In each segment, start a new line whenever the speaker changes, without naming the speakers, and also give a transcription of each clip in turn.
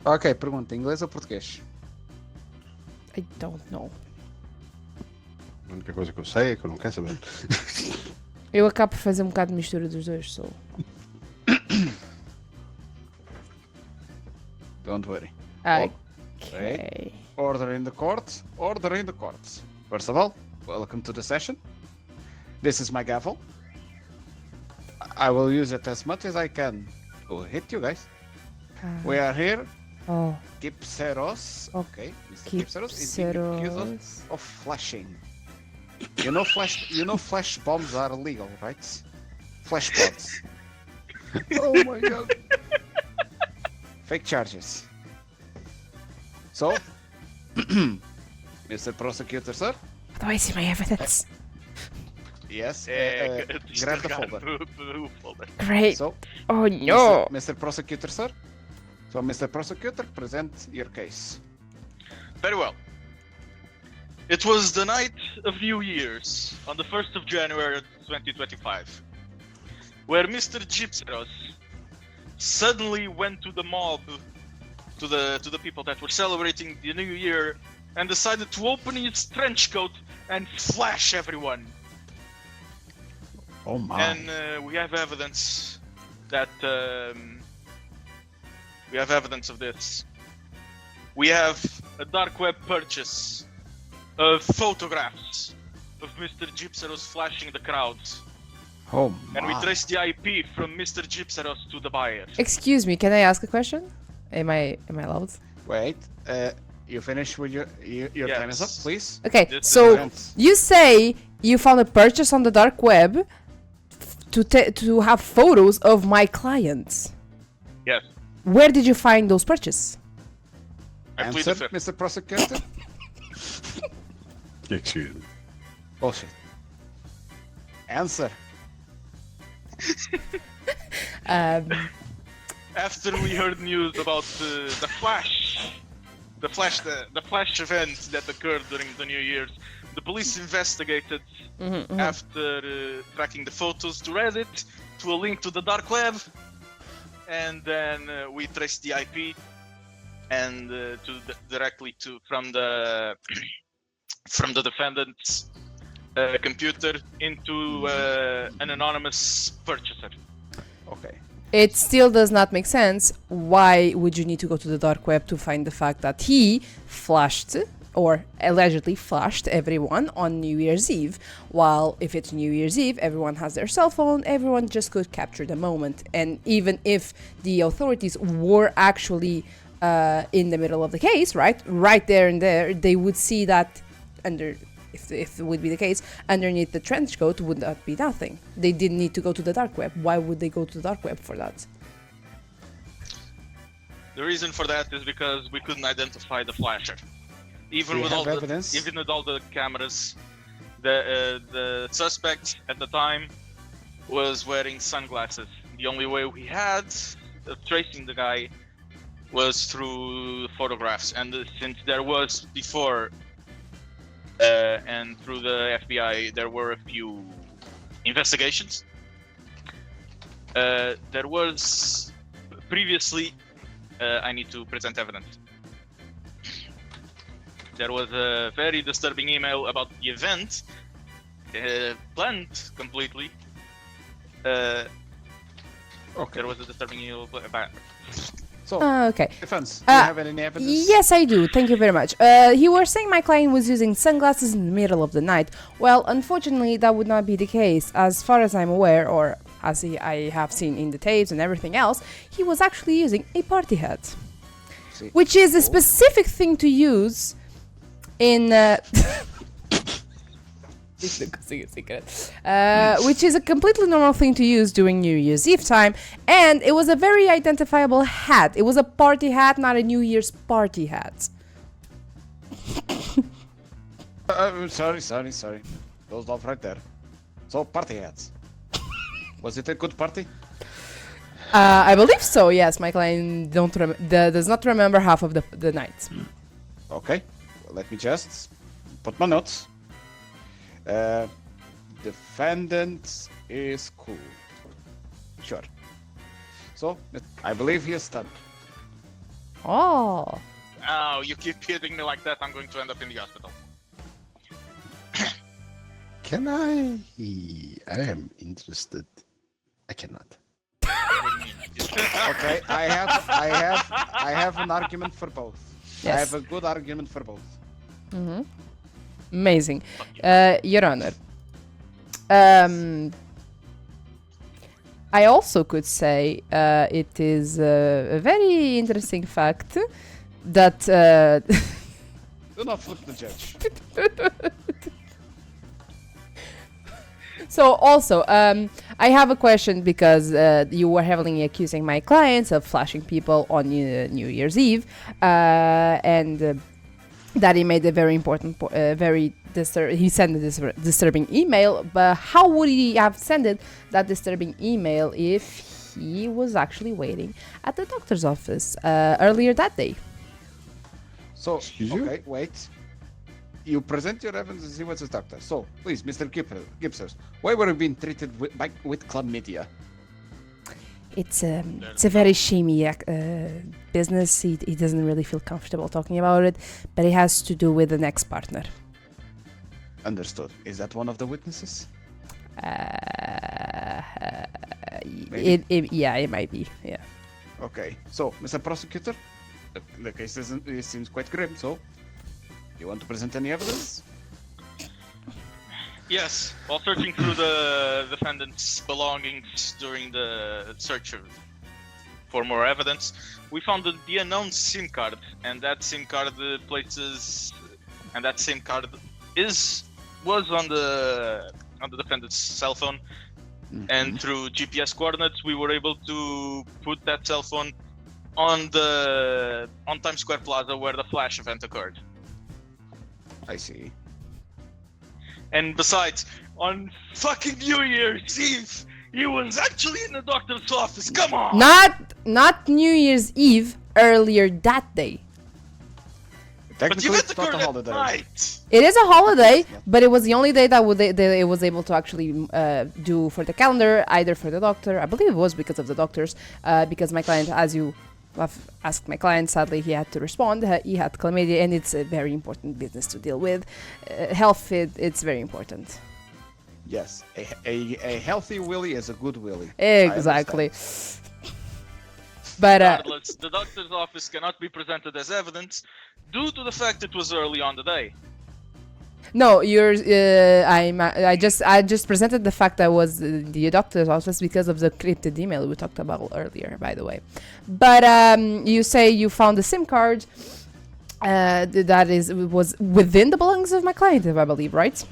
Ok, pergunta, inglês ou português?
I don't know.
A única coisa que eu sei é que eu não quero saber.
Eu acabo por fazer um bocado de mistura dos dois, so.
Don't worry.
Okay.
Order in the court. Order in the court. First of all, welcome to the session. This is my gavel. I will use it as much as I can to hit you guys. We are here.
Oh,
Gipseros. Okay. Mr. Gipseros is being accused
Gipseros.
of flashing. You know flash bombs are illegal, right? Flash bombs. Oh my god. Fake charges. So, Mr. Prosecutor, sir?
How do I see my evidence?
Yes.
É,
Grab the folder.
o folder.
Great.
So,
Oh no.
Mr. Prosecutor, sir? So, Mr. Prosecutor, present your case.
Very well. It was the night of New Year's, on the 1st of January 2025, where Mr. Gypseros suddenly went to the mob, to the people that were celebrating the New Year, and decided to open his trench coat and flash everyone.
Oh my.
And we have evidence that we have evidence of this. We have a dark web purchase of photographs of Mr. Gypseros flashing the crowds,
Oh my.
and we traced the IP from Mr. Gypseros to the buyer.
Excuse me, can I ask a question? Am I allowed?
Wait, you finish with your time is up,
Yes.
please.
Okay,
This
so
is-
you say you found a purchase on the dark web to have photos of my clients.
Yes,
Where did you find those purchases?
I plead
Answer,
the fifth.
Mr. Prosecutor.
Excuse me.
Bullshit. Answer.
After we heard news about the flash event that occurred during the New Year's, the police investigated after tracking the photos to Reddit, to a link to the dark web, and then we traced the IP and directly from the defendant's computer into an anonymous purchaser.
Okay.
It still does not make sense. Why would you need to go to the dark web to find the fact that he flashed or allegedly flashed everyone on New Year's Eve? While if it's New Year's Eve, everyone has their cell phone, everyone just could capture the moment. And even if the authorities were actually in the middle of the case, right there and there, they would see that under. If it would be the case, underneath the trench coat would not be nothing. They didn't need to go to the dark web. Why would they go to the dark web for that?
The reason for that is because we couldn't identify the flasher. Even
Do you
with
have
all
evidence?
even with all the cameras, the suspect at the time was wearing sunglasses. The only way we had of tracing the guy was through photographs, and since there was before and through the FBI there were a few investigations. There was previously I need to present evidence. There was a very disturbing email about the event, planned completely.
Okay.
There was a disturbing email about.
So,
Okay.
defense, do you have any evidence?
Yes, I do. Thank you very much. You were saying my client was using sunglasses in the middle of the night. Well, unfortunately, that would not be the case. As far as I'm aware, or as I have seen in the tapes and everything else, he was actually using a party hat.
See.
Which is a specific thing to use in... which is a completely normal thing to use during New Year's Eve time, and it was a very identifiable hat. It was a party hat, not a New Year's party hat.
Sorry. Those off right there. So, party hats. Was it a good party?
I believe so, yes. My client does not remember half of the night.
Okay. Well, let me just put my notes. Defendant is cool. Sure. So, I believe he is done.
Oh.
Oh, you keep hitting me like that, I'm going to end up in the hospital.
Can I? I am interested. I cannot.
Okay, I have an argument for both. I
Yes.
have a good argument for both.
Amazing. Your Honor. I also could say it is a very interesting fact that
Do not flip the judge.
So also, I have a question because you were heavily accusing my clients of flashing people on New Year's Eve, and that he made a very important, he sent a disturbing email. But how would he have sent that disturbing email if he was actually waiting at the doctor's office earlier that day?
So,
Excuse you?
okay, wait. You present your evidence and see what's the doctor. So, please, Mr. Gipsers, why were you being treated with chlamydia?
It's a very shamey business. He doesn't really feel comfortable talking about it, but it has to do with an ex-partner.
Understood. Is that one of the witnesses?
It might be. Yeah.
Okay. So, Mr. Prosecutor, the case it seems quite grim. So, you want to present any evidence?
Yes, while searching through the defendant's belongings during the search for more evidence, we found the unknown SIM card, and that SIM card was on the defendant's cell phone, and through GPS coordinates, we were able to put that cell phone on Times Square Plaza where the flash event occurred.
I see.
And besides, on fucking New Year's Eve, he was actually in the doctor's office. Come on!
Not New Year's Eve, earlier that day.
But
Technically,
you had
it's
to
not
go
a
that
holiday.
night.
It is a holiday, but it was the only day that it was able to actually do for the calendar, either for the doctor. I believe it was because of the doctors, because my client, as you have asked my client, sadly he had to respond. He had chlamydia, and it's a very important business to deal with. Health, it's very important.
Yes, a healthy willy is a good willy.
Exactly. But
Regardless, the doctor's office cannot be presented as evidence due to the fact it was early on the day.
no, I just presented the fact that was the doctor's office because of the crypted email we talked about earlier, by the way. But you say you found the SIM card was within the belongings of my client, I believe, right?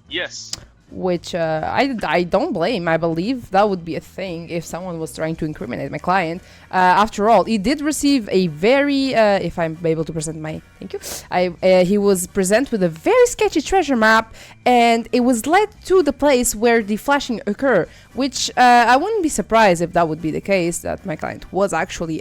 Yes.
Which I don't blame. I believe that would be a thing if someone was trying to incriminate my client. After all, he did receive a very, if I'm able to present my, thank you. He was presented with a very sketchy treasure map, and it was led to the place where the flashing occurred. Which I wouldn't be surprised if that would be the case, that my client was actually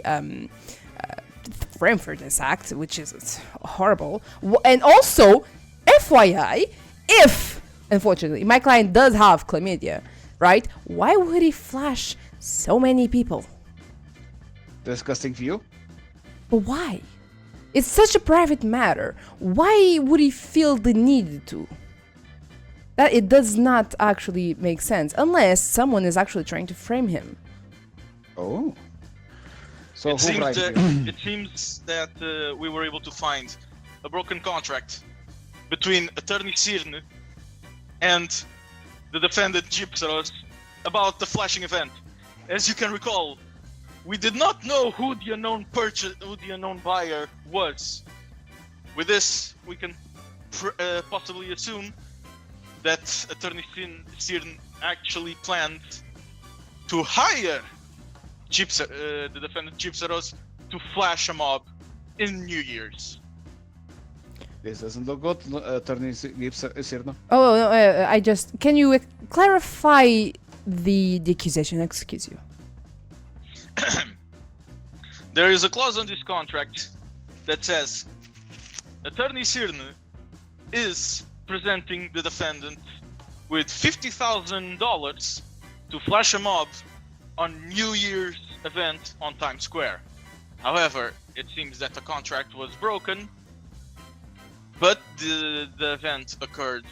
framed for this act, which is horrible. And also, FYI, if unfortunately my client does have chlamydia, right? Why would he flash so many people?
Disgusting for you?
But why? It's such a private matter. Why would he feel the need to? That it does not actually make sense unless someone is actually trying to frame him.
Oh. So
It
who
seems
bribed
that,
you?
it seems that we were able to find a broken contract between Attorney Cirne and the defendant Gypsaros about the flashing event. As you can recall, we did not know who the unknown buyer was. With this, we can possibly assume that Attorney Cirne actually planned to hire the defendant Gypsaros to flash a mob in New Year's.
This doesn't look good, Attorney Cirne.
Oh, no, can you clarify the accusation? Excuse you.
There is a clause on this contract that says Attorney Cirne is presenting the defendant with $50,000 to flash a mob on New Year's event on Times Square. However, it seems that the contract was broken, but the event occurred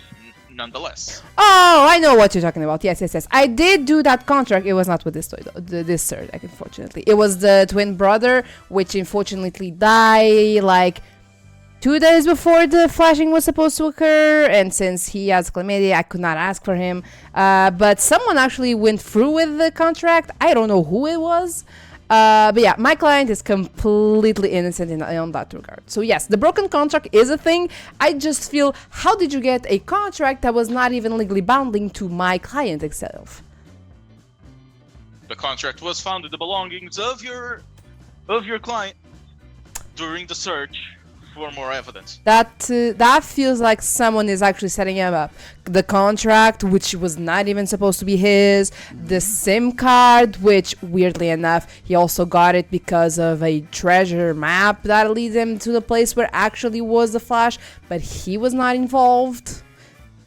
nonetheless.
Oh, I know what you're talking about. Yes, yes, yes. I did do that contract. It was not with this toy, though. This third, like, unfortunately. It was the twin brother, which unfortunately died, like, 2 days before the flashing was supposed to occur. And since he has chlamydia, I could not ask for him. But someone actually went through with the contract. I don't know who it was. But yeah, my client is completely innocent in that regard. So yes, the broken contract is a thing. I just feel, how did you get a contract that was not even legally binding to my client itself?
The contract was found in the belongings of your client during the search for more evidence.
That feels like someone is actually setting him up. The contract, which was not even supposed to be his, the SIM card, which weirdly enough he also got it because of a treasure map that leads him to the place where actually was the flash, but he was not involved.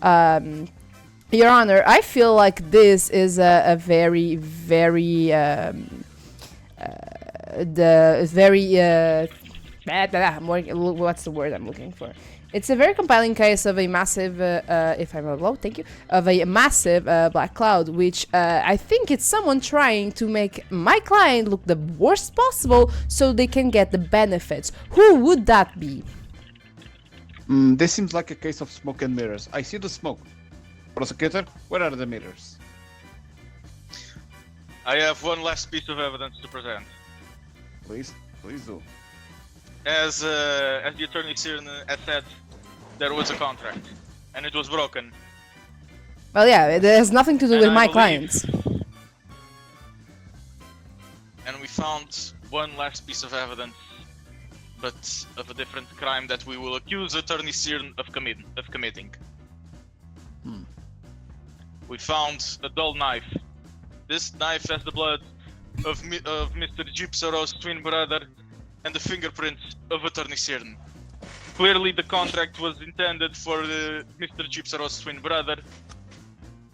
Your Honor, I feel like this is a very, very what's the word I'm looking for? It's a very compelling case of a massive, if I'm low, thank you, of a massive black cloud, which I think it's someone trying to make my client look the worst possible so they can get the benefits. Who would that be?
This seems like a case of smoke and mirrors. I see the smoke. Prosecutor, where are the mirrors?
I have one last piece of evidence to present.
Please do.
As the attorney has said, there was a contract, and it was broken.
Well, yeah, it has nothing to do with my
believe-
clients.
And we found one last piece of evidence, but of a different crime that we will accuse Attorney Cyrn of committing. We found a dull knife. This knife has the blood of Mr. Gypsaros' twin brother and the fingerprints of Attorney Cyrn. Clearly the contract was intended for Mr. Gypsaros' twin brother,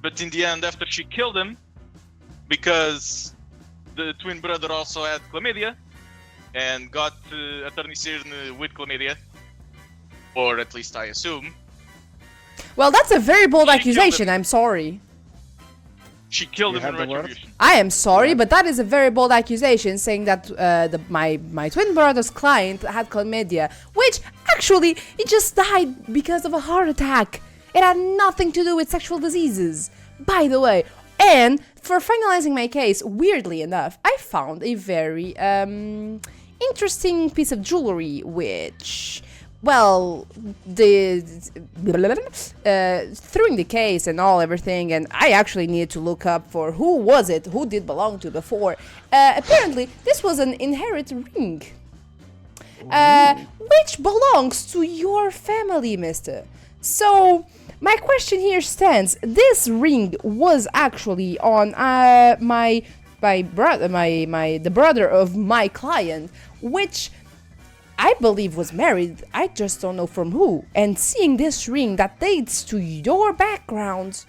but in the end, after she killed him, because the twin brother also had chlamydia, and got Attorney Cyrn with chlamydia, or at least I assume.
Well, that's a very bold
She
accusation,
killed him.
I'm sorry.
She killed
You
him in
have the word?
retribution.
I am sorry, but that is a very bold accusation, saying that my twin brother's client had chlamydia, which actually he just died because of a heart attack. It had nothing to do with sexual diseases, by the way. And for finalizing my case, weirdly enough, I found a very interesting piece of jewelry, which, well, through the case and everything, and I actually needed to look up for who was it, who did belong to before. Apparently, this was an inherit ring, which belongs to your family, mister. So, my question here stands: this ring was actually on the brother of my client, which I believe was married. I just don't know from who. And seeing this ring that dates to your background,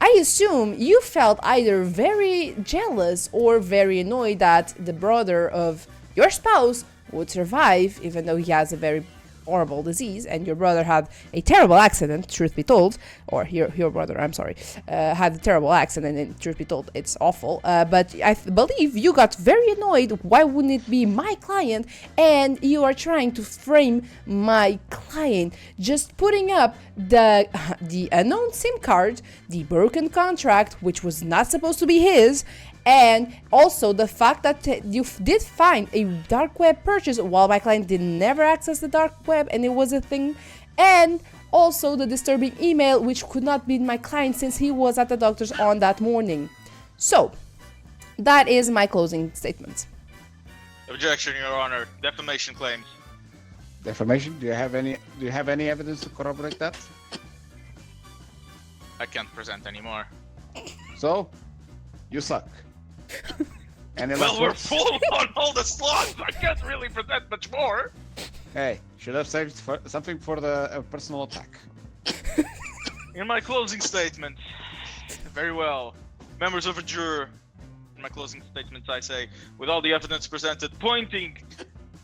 I assume you felt either very jealous or very annoyed that the brother of your spouse would survive, even though he has a very horrible disease, and your brother had a terrible accident, truth be told, or your brother, I'm sorry, had a terrible accident, and truth be told, it's awful, but I believe you got very annoyed. Why wouldn't it be my client? And you are trying to frame my client, just putting up the unknown SIM card, the broken contract, which was not supposed to be his, and also the fact that you did find a dark web purchase while my client did never access the dark web and it was a thing, and also the disturbing email, which could not be my client since he was at the doctor's on that morning. So that is my closing statement.
Objection, Your Honor. Defamation claims.
Defamation? Do you have any evidence to corroborate that?
I can't present anymore.
So, you suck. Any
Well,
last
we're
words?
full on all the slots. I can't really present much more.
Hey, should have saved something for the personal attack.
In my closing statement, very well, members of a juror. In my closing statement, I say, with all the evidence presented pointing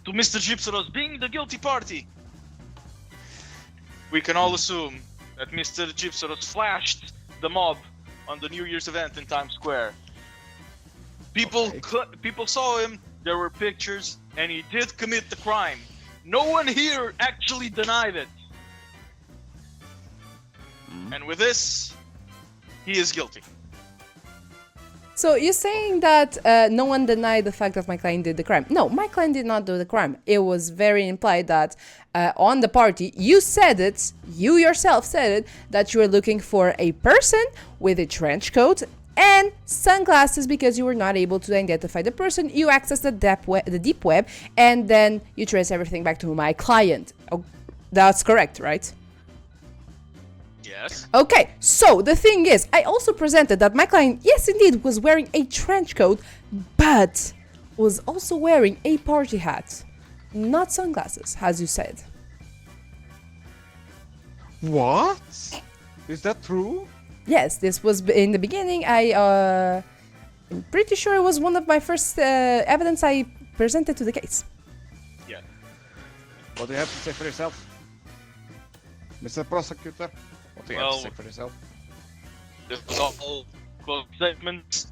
to Mr. Gypseros being the guilty party. We can all assume that Mr. Gypseros flashed the mob on the New Year's event in Times Square. People saw him, there were pictures, and he did commit the crime. No one here actually denied it. And with this, he is guilty.
So you're saying that no one denied the fact that my client did the crime. No, my client did not do the crime. It was very implied that on the party, you said it, you yourself said it, that you were looking for a person with a trench coat and sunglasses because you were not able to identify the person. You accessed the deep web and then you trace everything back to my client. Oh, that's correct, right?
Yes.
Okay, so the thing is, I also presented that my client, yes indeed, was wearing a trench coat, but was also wearing a party hat, not sunglasses, as you said.
What? Is that true?
Yes, this was in the beginning. I'm pretty sure it was one of my first evidence I presented to the case.
Yeah.
What do you have to say for yourself, Mr. Prosecutor? What do you have to say for yourself?
This was all close statements,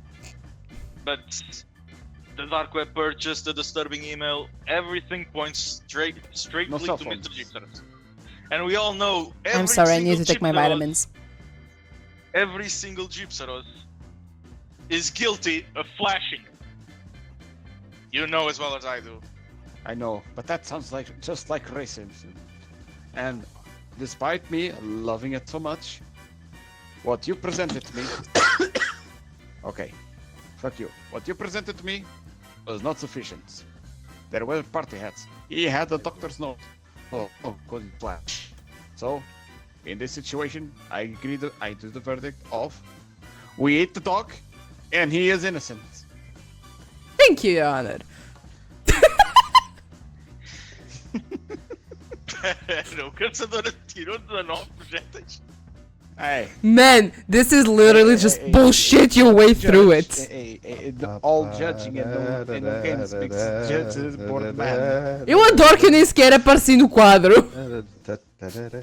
but the dark web purchase, the disturbing email, everything points straightly
No
to
cell
Mr.
phones.
Gypseros. And we all know every
I'm sorry, I
single
need to take my
Gypseros-
vitamins.
Every single Gypseros is guilty of flashing. You know as well as I do.
I know, but that sounds like just like racism. And despite me loving it so much, what you presented to me... Okay, fuck you. What you presented to me was not sufficient. There were party hats. He had a doctor's note. Oh, couldn't flash. So, in this situation, I do the verdict of we ate the dog, and he is innocent.
Thank you, Your Honor.
Não caçadora tirou 19 projéteis.
Hey,
Man, this is literally just bullshit your way through it.
All judging and no games makes judges bored man.
Eu adoro que eu nem sequer apareci no quadro.